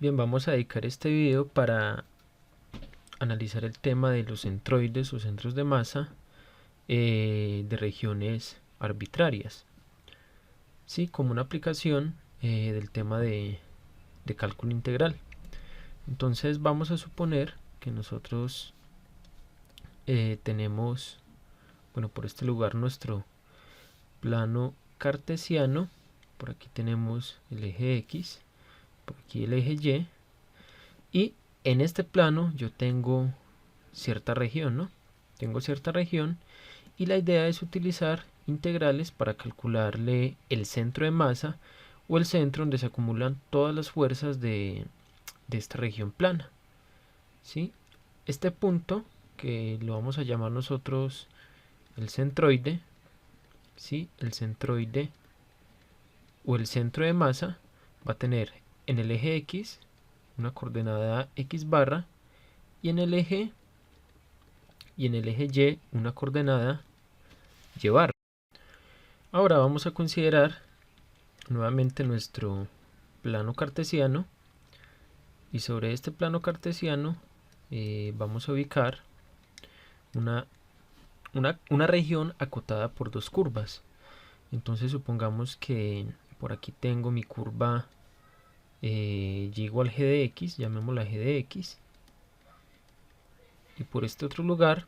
Bien, vamos a dedicar este video para analizar el tema de los centroides o centros de masa de regiones arbitrarias, ¿sí? Como una aplicación del tema de cálculo integral. Entonces vamos a suponer que nosotros tenemos, bueno, por este lugar nuestro plano cartesiano. Por aquí tenemos el eje X, por aquí el eje Y, y en este plano yo tengo cierta región, ¿no? Tengo cierta región y la idea es utilizar integrales para calcularle el centro de masa o el centro donde se acumulan todas las fuerzas de esta región plana, ¿sí? Este punto, que lo vamos a llamar nosotros el centroide, ¿sí? El centroide o el centro de masa va a tener en el eje X una coordenada X barra y en el eje Y una coordenada Y barra. Ahora vamos a considerar nuevamente nuestro plano cartesiano, y sobre este plano cartesiano vamos a ubicar una región acotada por dos curvas. Entonces supongamos que por aquí tengo mi curva y igual g de x, llamémosla g de x, y por este otro lugar,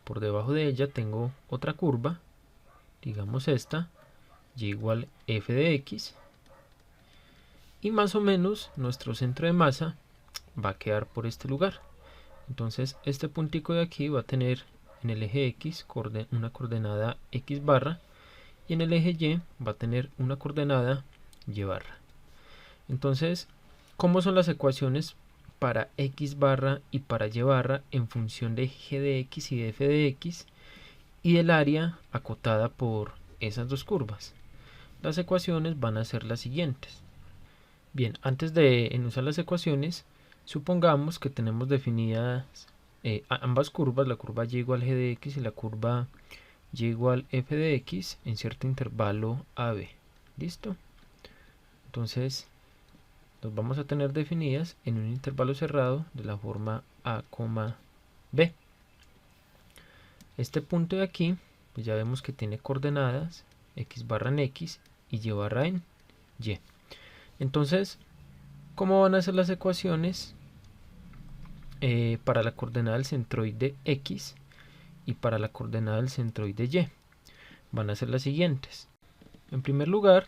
por debajo de ella, tengo otra curva, digamos esta, y igual f de x, y más o menos nuestro centro de masa va a quedar por este lugar. Entonces este puntico de aquí va a tener en el eje X una coordenada X barra y en el eje Y va a tener una coordenada Y barra. Entonces, ¿cómo son las ecuaciones para X barra y para Y barra en función de G de X y de F de X y del área acotada por esas dos curvas? Las ecuaciones van a ser las siguientes. Bien, antes de usar las ecuaciones, supongamos que tenemos definidas ambas curvas, la curva y igual g de x y la curva y igual f de x en cierto intervalo AB. ¿Listo? Entonces, los vamos a tener definidas en un intervalo cerrado de la forma A, B. Este punto de aquí, pues ya vemos que tiene coordenadas x barra en x y y barra en y. Entonces, ¿cómo van a ser las ecuaciones para la coordenada del centroide X y para la coordenada del centroide Y? Van a ser las siguientes. En primer lugar,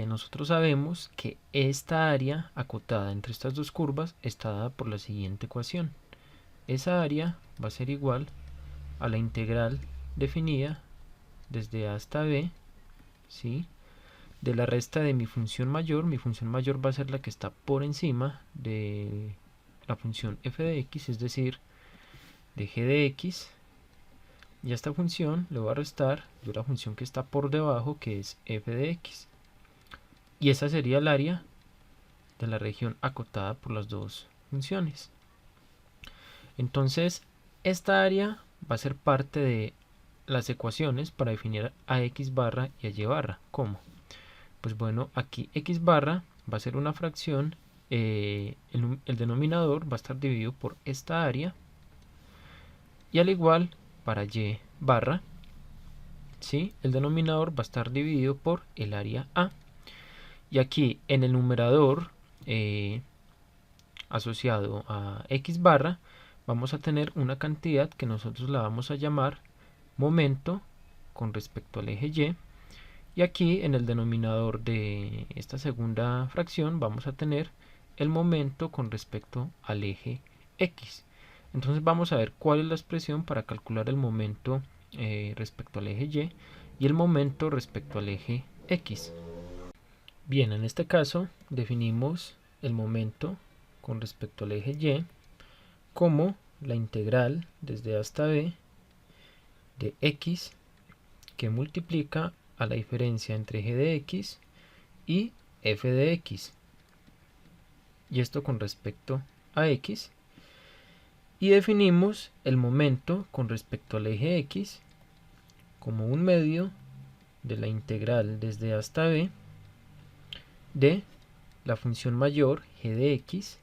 nosotros sabemos que esta área acotada entre estas dos curvas está dada por la siguiente ecuación. Esa área va a ser igual a la integral definida desde A hasta B, ¿sí?, de la resta de mi función mayor. Mi función mayor va a ser la que está por encima de la función f de x, es decir, de g de x, y a esta función le voy a restar yo la función que está por debajo, que es f de x, y esa sería el área de la región acotada por las dos funciones. Entonces esta área va a ser parte de las ecuaciones para definir a x barra y a y barra. ¿Cómo? Pues bueno, aquí x barra va a ser una fracción, el denominador va a estar dividido por esta área, y al igual para y barra, ¿sí?, el denominador va a estar dividido por el área A, y aquí en el numerador asociado a x barra vamos a tener una cantidad que nosotros la vamos a llamar momento con respecto al eje Y. Y aquí en el denominador de esta segunda fracción vamos a tener el momento con respecto al eje X. Entonces vamos a ver cuál es la expresión para calcular el momento respecto al eje y el momento respecto al eje X. Bien, en este caso definimos el momento con respecto al eje Y como la integral desde A hasta B de X que multiplica a la diferencia entre g de x y f de x, y esto con respecto a x, y definimos el momento con respecto al eje x como un medio de la integral desde A hasta B de la función mayor g de x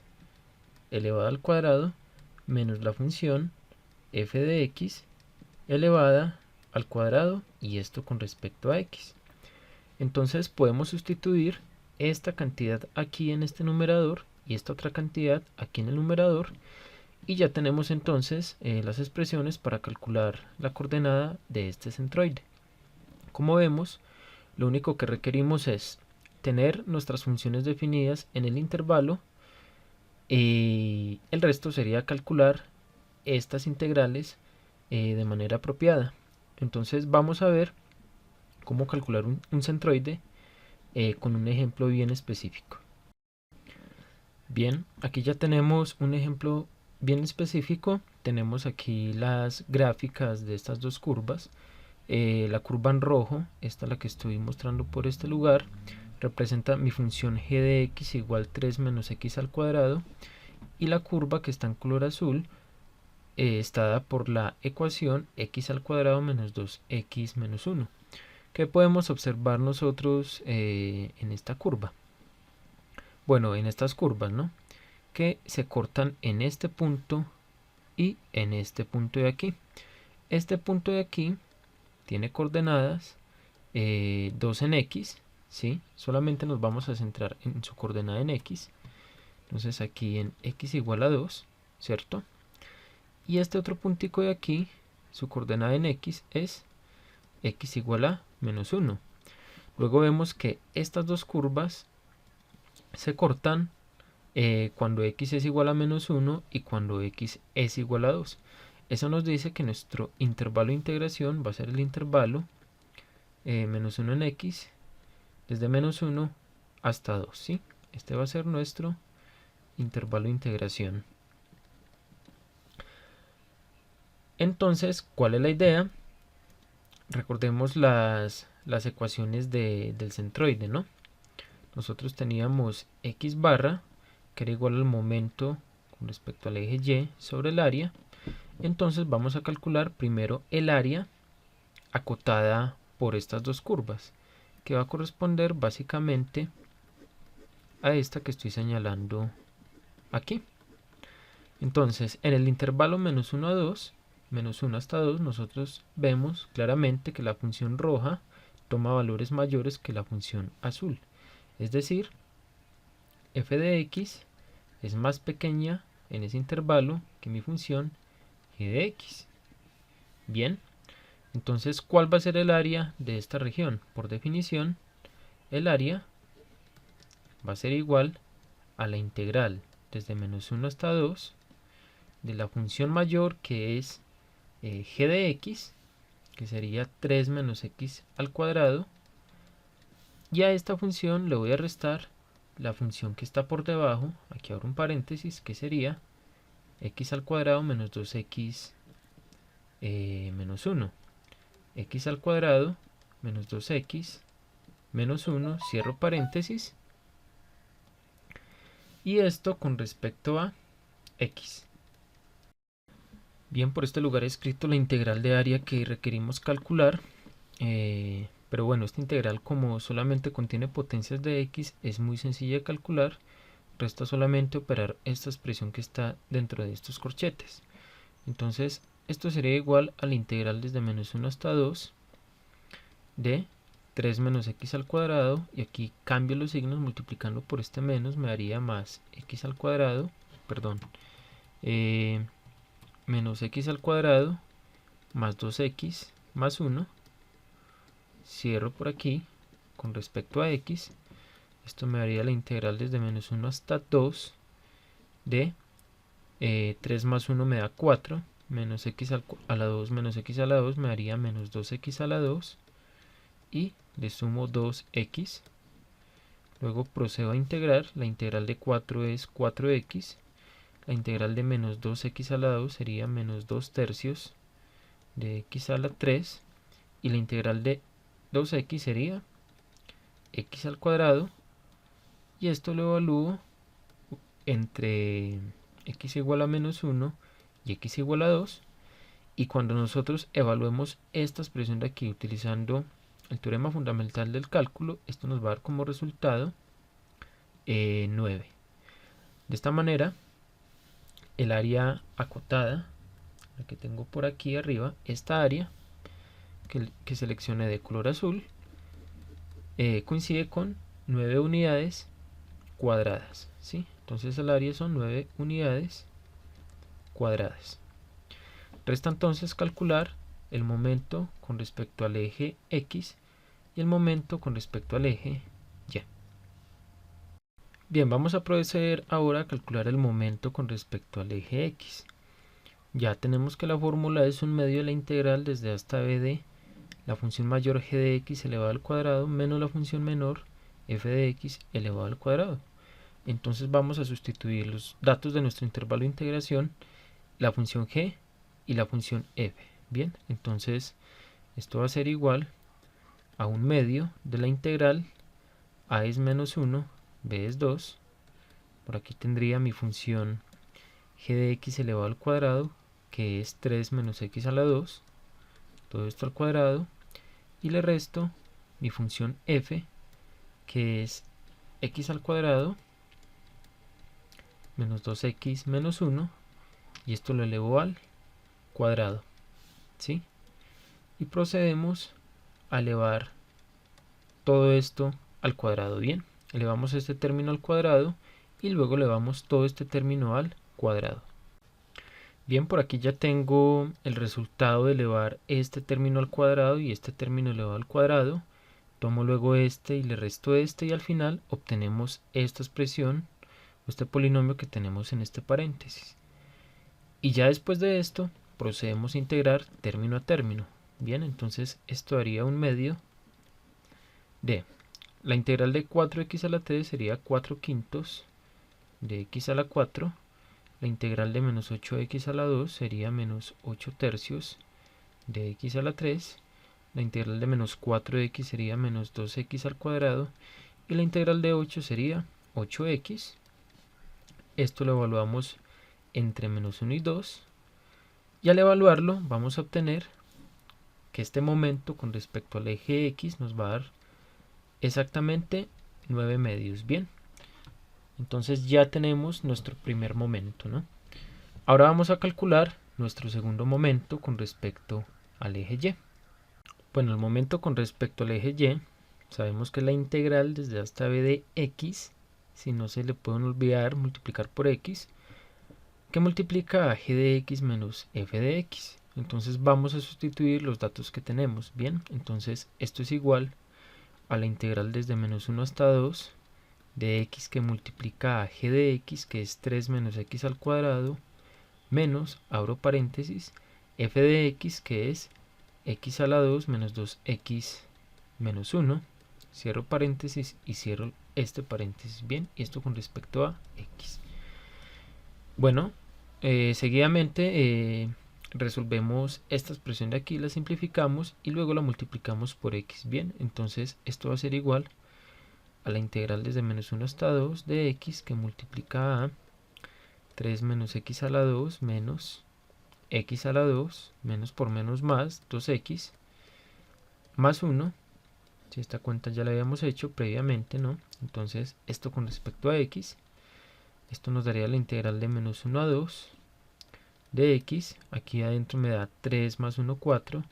elevada al cuadrado menos la función f de x elevada al cuadrado, y esto con respecto a x. Entonces podemos sustituir esta cantidad aquí en este numerador y esta otra cantidad aquí en el numerador, y ya tenemos entonces las expresiones para calcular la coordenada de este centroide. Como vemos, lo único que requerimos es tener nuestras funciones definidas en el intervalo, y el resto sería calcular estas integrales de manera apropiada. Entonces vamos a ver cómo calcular un centroide con un ejemplo bien específico. Bien, aquí ya tenemos un ejemplo bien específico. Tenemos aquí las gráficas de estas dos curvas. La curva en rojo, esta es la que estoy mostrando por este lugar, representa mi función g de x igual 3 menos x al cuadrado, y la curva que está en color azul está dada por la ecuación x al cuadrado menos 2x menos 1. ¿Qué podemos observar nosotros en esta curva? Bueno, en estas curvas, ¿no? Que se cortan en este punto y en este punto de aquí. Este punto de aquí tiene coordenadas 2 en x, ¿sí? Solamente nos vamos a centrar en su coordenada en x. Entonces aquí en x igual a 2, ¿cierto? Y este otro puntico de aquí, su coordenada en x es x igual a menos 1. Luego vemos que estas dos curvas se cortan cuando x es igual a menos 1 y cuando x es igual a 2. Eso nos dice que nuestro intervalo de integración va a ser el intervalo menos 1 en x desde menos 1 hasta 2, ¿sí? Este va a ser nuestro intervalo de integración. Entonces, ¿cuál es la idea? Recordemos las ecuaciones del centroide, ¿no? Nosotros teníamos x barra, que era igual al momento con respecto al eje y sobre el área. Entonces vamos a calcular primero el área acotada por estas dos curvas, que va a corresponder básicamente a esta que estoy señalando aquí. Entonces, en el intervalo menos 1 a 2, menos 1 hasta 2, nosotros vemos claramente que la función roja toma valores mayores que la función azul. Es decir, f de x es más pequeña en ese intervalo que mi función g de x. Bien, entonces, ¿cuál va a ser el área de esta región? Por definición, el área va a ser igual a la integral desde menos 1 hasta 2 de la función mayor, que es g de x, que sería 3 menos x al cuadrado, y a esta función le voy a restar la función que está por debajo, aquí abro un paréntesis, que sería x al cuadrado menos 2x menos 1. X al cuadrado menos 2x menos 1, cierro paréntesis, y esto con respecto a x. Bien, por este lugar he escrito la integral de área que requerimos calcular, pero bueno, esta integral, como solamente contiene potencias de x, es muy sencilla de calcular. Resta solamente operar esta expresión que está dentro de estos corchetes. Entonces esto sería igual a la integral desde menos 1 hasta 2 de 3 menos x al cuadrado, y aquí cambio los signos multiplicando por este menos, me daría más x al cuadrado, perdón, menos x al cuadrado más 2x más 1, cierro por aquí. Con respecto a x, esto me daría la integral desde menos 1 hasta 2 de 3 más 1 me da 4, menos x a la 2 menos x a la 2 me daría menos 2x a la 2, y le sumo 2x. Luego procedo a integrar. La integral de 4 es 4x. La integral de menos 2x a la 2 sería menos 2 tercios de x a la 3. Y la integral de 2x sería x al cuadrado. Y esto lo evalúo entre x igual a menos 1 y x igual a 2. Y cuando nosotros evaluemos esta expresión de aquí utilizando el teorema fundamental del cálculo, esto nos va a dar como resultado 9. De esta manera, el área acotada, la que tengo por aquí arriba, esta área que seleccioné de color azul, coincide con 9 unidades cuadradas, ¿sí? Entonces el área son 9 unidades cuadradas. Resta entonces calcular el momento con respecto al eje X y el momento con respecto al eje Y. Bien, vamos a proceder ahora a calcular el momento con respecto al eje X. Ya tenemos que la fórmula es un medio de la integral desde A hasta b de la función mayor g de x elevado al cuadrado menos la función menor f de x elevado al cuadrado. Entonces vamos a sustituir los datos de nuestro intervalo de integración, la función g y la función f. Bien, entonces esto va a ser igual a un medio de la integral, a es menos 1, b es 2. Por aquí tendría mi función g de x elevado al cuadrado, que es 3 menos x a la 2, todo esto al cuadrado, y le resto mi función f, que es x al cuadrado menos 2x menos 1, y esto lo elevo al cuadrado, ¿sí? Y procedemos a elevar todo esto al cuadrado. Bien, elevamos este término al cuadrado y luego elevamos todo este término al cuadrado. Bien, por aquí ya tengo el resultado de elevar este término al cuadrado y este término elevado al cuadrado. Tomo luego este y le resto este y al final obtenemos esta expresión, este polinomio que tenemos en este paréntesis. Y ya después de esto procedemos a integrar término a término. Bien, entonces esto daría un medio de la integral de 4x a la 3 sería 4 quintos de x a la 4. La integral de menos 8x a la 2 sería menos 8 tercios de x a la 3. La integral de menos 4 de x sería menos 2x al cuadrado. Y la integral de 8 sería 8x. Esto lo evaluamos entre menos 1 y 2. Y al evaluarlo vamos a obtener que este momento con respecto al eje X nos va a dar exactamente 9 medios. Bien, entonces ya tenemos nuestro primer momento, ¿no? Ahora vamos a calcular nuestro segundo momento con respecto al eje Y. Bueno, el momento con respecto al eje Y, sabemos que la integral desde A hasta b de x, si no se le pueden olvidar multiplicar por x, que multiplica a g de x menos f de x. Entonces vamos a sustituir los datos que tenemos. Bien, entonces esto es igual a la integral desde menos 1 hasta 2 de x que multiplica a g de x, que es 3 menos x al cuadrado, menos, abro paréntesis, f de x, que es x a la 2 menos 2x menos 1, cierro paréntesis y cierro este paréntesis. Bien, y esto con respecto a x. Bueno, seguidamente resolvemos esta expresión de aquí, la simplificamos y luego la multiplicamos por x. Bien, entonces esto va a ser igual a la integral desde menos 1 hasta 2 de x que multiplica a 3 menos x a la 2 menos x a la 2 menos por menos más 2x más 1. Si esta cuenta ya la habíamos hecho previamente, ¿no? Entonces esto con respecto a x, esto nos daría la integral de menos 1 a 2 de x, aquí adentro me da 3 más 1, 4,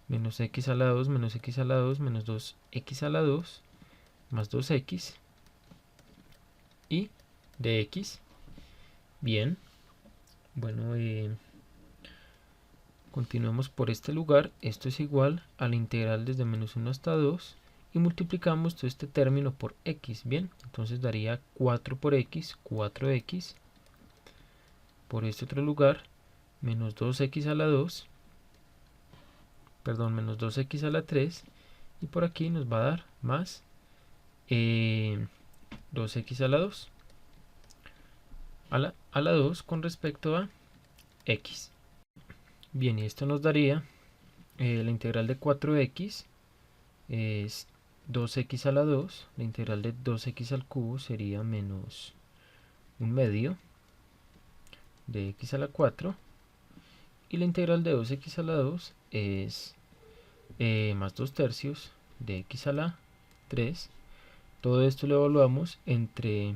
menos x a la 2, menos x a la 2, menos 2x a la 2, más 2x, y de x. Bien, bueno, continuemos por este lugar. Esto es igual a la integral desde menos 1 hasta 2, y multiplicamos todo este término por x. Bien, entonces daría 4 por x, 4x, por este otro lugar, menos 2x a la 2, perdón, menos 2x a la 3, y por aquí nos va a dar más 2x a la 2, a la 2 con respecto a x. Bien, y esto nos daría la integral de 4x es 2x a la 2, la integral de 2x al cubo sería menos un medio de x a la 4, y la integral de 2x a la 2 es más 2 tercios de x a la 3, todo esto lo evaluamos entre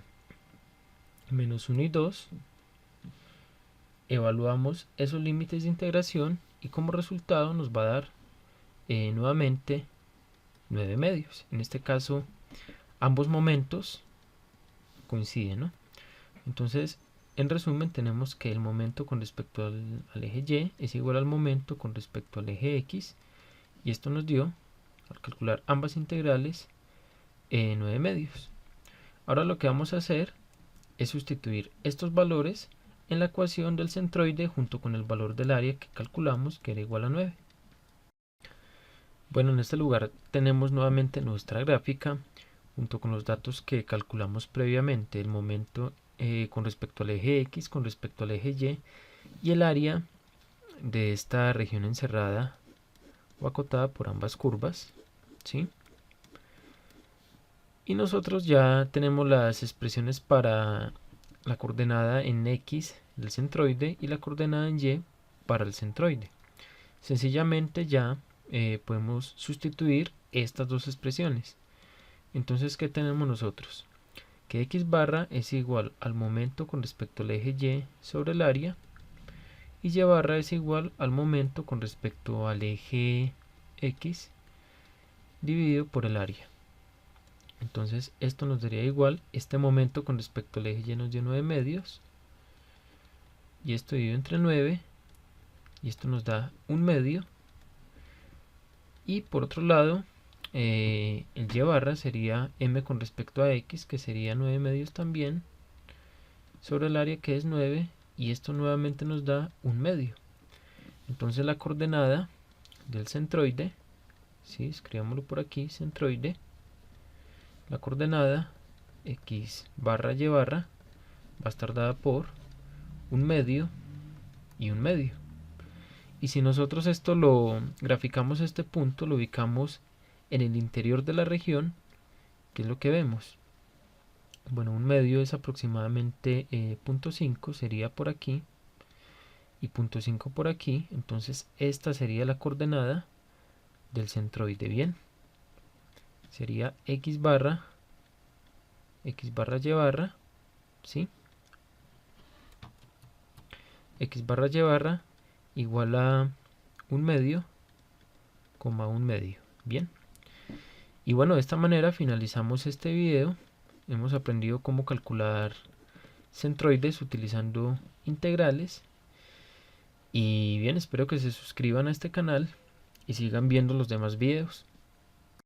-1 y 2, evaluamos esos límites de integración y como resultado nos va a dar nuevamente 9 medios. En este caso ambos momentos coinciden, ¿no? Entonces, en resumen, tenemos que el momento con respecto al eje Y es igual al momento con respecto al eje X, y esto nos dio, al calcular ambas integrales, 9 medios. Ahora lo que vamos a hacer es sustituir estos valores en la ecuación del centroide junto con el valor del área que calculamos, que era igual a 9. Bueno, en este lugar tenemos nuevamente nuestra gráfica junto con los datos que calculamos previamente, el momento con respecto al eje X, con respecto al eje y el área de esta región encerrada o acotada por ambas curvas, ¿sí? Y nosotros ya tenemos las expresiones para la coordenada en X del centroide y la coordenada en Y para el centroide. Sencillamente ya podemos sustituir estas dos expresiones. Entonces, ¿qué tenemos nosotros? Que X barra es igual al momento con respecto al eje Y sobre el área, y Y barra es igual al momento con respecto al eje X dividido por el área. Entonces esto nos daría igual, este momento con respecto al eje Y nos dio 9 medios, y esto dividido entre 9, y esto nos da 1 medio, y por otro lado el Y barra sería M con respecto a X, que sería 9 medios también, sobre el área que es 9, y esto nuevamente nos da 1 medio. Entonces la coordenada del centroide, ¿sí? Escribámoslo por aquí, centroide, la coordenada X barra Y barra va a estar dada por 1 medio y 1 medio. Y si nosotros esto lo graficamos, este punto lo ubicamos en el interior de la región, ¿qué es lo que vemos? Bueno, 1 medio es aproximadamente 0.5, sería por aquí, y 0.5 por aquí. Entonces esta sería la coordenada del centroide. Bien, sería X barra Y barra, ¿sí? X barra Y barra igual a 1 medio, 1 medio. Bien, y bueno, de esta manera finalizamos este video. Hemos aprendido cómo calcular centroides utilizando integrales. Y bien, espero que se suscriban a este canal y sigan viendo los demás videos.